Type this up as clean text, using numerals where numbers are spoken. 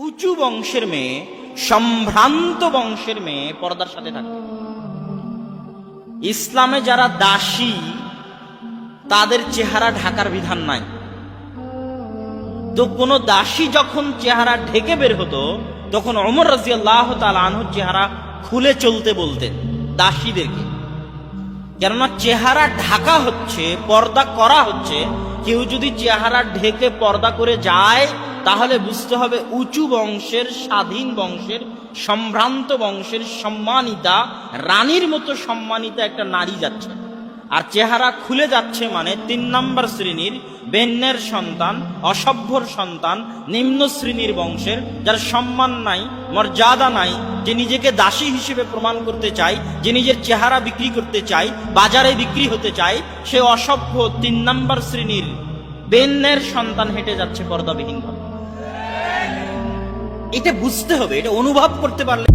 উঁচু বংশের মেয়ে, সম্ভ্রান্ত বংশের মেয়ে পর্দার সাথে থাকে। ইসলামে যারা দাসী তাদের চেহারা ঢাকার বিধান নাই। তো কোন দাসী যখন চেহারা ঢেকে বের হতো তখন ওমর রাদিয়াল্লাহু তাআলা আনহু চেহারা খুলে চলতে বলতেন দাসীদেরকে। কেননা চেহারা ঢাকা হচ্ছে, পর্দা করা হচ্ছে। কেউ যদি চেহারা ঢেকে পর্দা করে যায় তাহলে বুঝতে হবে উঁচু বংশের, স্বাধীন বংশের, সম্ভ্রান্ত বংশের সম্মানিতা, রানীর মতো সম্মানিতা একটা নারী যাচ্ছে। আর চেহারা খুলে যাচ্ছে মানে ৩ নম্বর শ্রেণীর বেন্নের সন্তান, অসভ্যর সন্তান, নিম্ন শ্রেণীর বংশের, যার সম্মান নাই, মর্যাদা নাই, যে নিজেকে দাসী হিসেবে প্রমাণ করতে চায়, যে নিজের চেহারা বিক্রি করতে চায়, বাজারে বিক্রি হতে চায়, সে অসভ্য ৩ নম্বর শ্রেণীর বেন্নের সন্তান হেঁটে যাচ্ছে পর্দাবিহীন ভাবে। এটা বুঝতে হবে, এটা অনুভব করতে পারলে